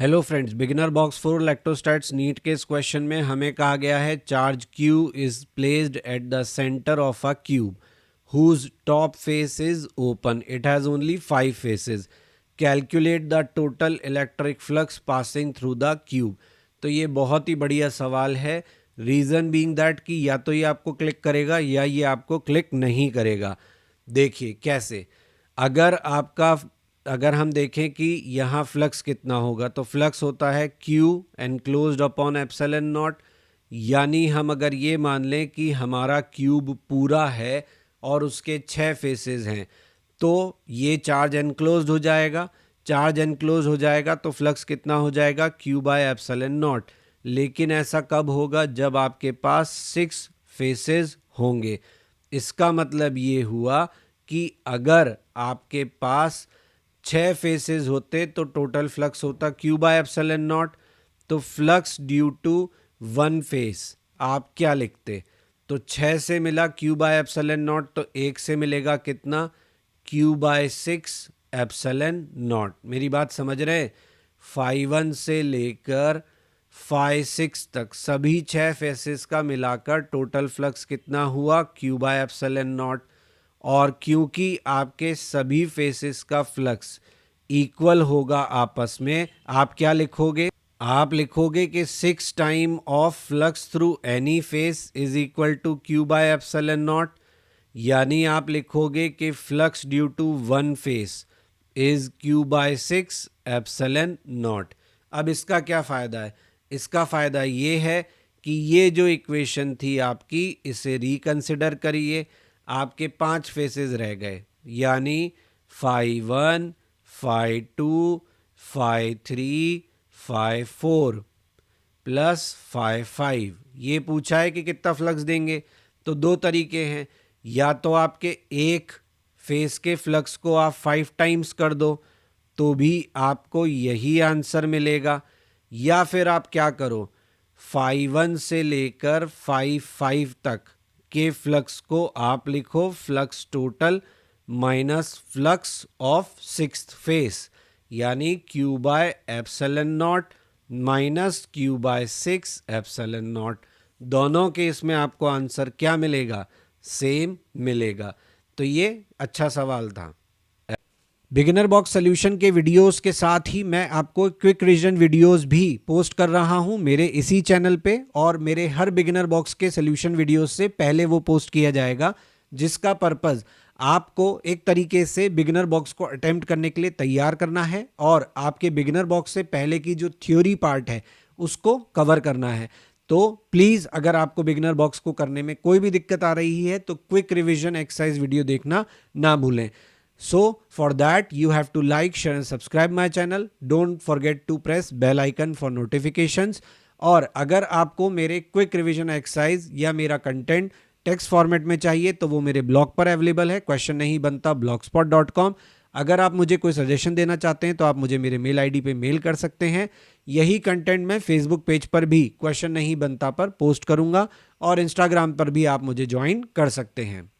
Hello friends, beginner box for electrostatics NEET के इस question में हमें कहा गया है charge Q is placed at the centre of a cube whose top face is open. It has only 5 faces. Calculate the total electric flux passing through the cube. तो ये बहुत ही बढ़िया सवाल है. रीज़न बीइंग दैट कि या तो ये आपको क्लिक करेगा या ये आपको क्लिक नहीं करेगा. देखिए कैसे. अगर हम देखें कि यहाँ फ्लक्स कितना होगा तो फ्लक्स होता है Q enclosed upon epsilon naught. यानी हम अगर ये मान लें कि हमारा क्यूब पूरा है और उसके 6 फेसेस हैं तो ये चार्ज एनक्लोज्ड हो जाएगा. चार्ज एनक्लोज हो जाएगा तो फ्लक्स कितना हो जाएगा Q बाय एप्सिलॉन नॉट. लेकिन ऐसा कब होगा जब आपके पास 6 फेसेस होंगे. इसका मतलब ये हुआ कि अगर आपके पास 6 फेसेस होते तो टोटल फ्लक्स होता Q बाय एप्सिलॉन नॉट. तो फ्लक्स ड्यू टू 1 फेस आप क्या लिखते. तो 6 से मिला Q बाय एप्सिलॉन नॉट तो 1 से मिलेगा कितना Q बाय 6 एप्सिलॉन नॉट. मेरी बात समझ रहे. 5 से लेकर 5 तक सभी 6 फेसेस का मिलाकर टोटल फ्लक्स कितना हुआ Q बाय एप्सिलॉन नॉट. और क्योंकि आपके सभी फेसेस का फ्लक्स इक्वल होगा आपस में, आप क्या लिखोगे. आप लिखोगे कि 6 time of flux through any face is equal to Q by epsilon naught. यानी आप लिखोगे कि flux due to 1 face is Q by 6 epsilon naught. अब इसका क्या फ़ायदा है. इसका फ़ायदा ये है कि ये जो इक्वेशन थी आपकी इसे रिकंसिडर करिए. आपके 5 फेसेस रह गए यानी phi1, phi2, phi3, phi4 plus phi5. ये पूछा है कि कितना फ्लक्स देंगे. तो 2 तरीके हैं. या तो आपके एक फेस के फ्लक्स को आप 5 टाइम्स कर दो तो भी आपको यही आंसर मिलेगा. या फिर आप क्या करो, phi1 से लेकर phi5 तक के फ्लक्स को आप लिखो flux total minus flux of 6th face. यानी Q by epsilon naught minus Q by 6 epsilon naught. दोनों केस में आपको आंसर क्या मिलेगा, सेम मिलेगा. तो ये अच्छा सवाल था. बिगिनर बॉक्स सॉल्यूशन के वीडियोस के साथ ही मैं आपको क्विक रिवीजन वीडियोस भी पोस्ट कर रहा हूं मेरे इसी चैनल पे. और मेरे हर बिगिनर बॉक्स के सॉल्यूशन वीडियोस से पहले वो पोस्ट किया जाएगा, जिसका पर्पस आपको एक तरीके से बिगिनर बॉक्स को अटेम्प्ट करने के लिए तैयार करना है और आपके बिगिनर बॉक्स से पहले की जो थ्योरी पार्ट है उसको कवर करना है. तो प्लीज़ अगर आपको बिगिनर बॉक्स को करने में कोई भी दिक्कत आ रही है तो क्विक रिवीजन एक्सरसाइज वीडियो देखना ना भूलें. So for that you have to like, share and subscribe my channel. Don't forget to press bell icon for notifications. और अगर आपको मेरे क्विक रिवीजन एक्सरसाइज या मेरा कंटेंट टेक्स्ट फॉर्मेट में चाहिए तो वो मेरे ब्लॉग पर अवेलेबल है, क्वेश्चन नहीं बनता blogspot.com. अगर आप मुझे कोई सजेशन देना चाहते हैं तो आप मुझे मेरे मेल आईडी पे मेल कर सकते हैं. यही कंटेंट मैं फेसबुक पेज पर भी क्वेश्चन नहीं बनता पर पोस्ट करूंगा और इंस्टाग्राम पर भी आप मुझे ज्वाइन कर सकते हैं.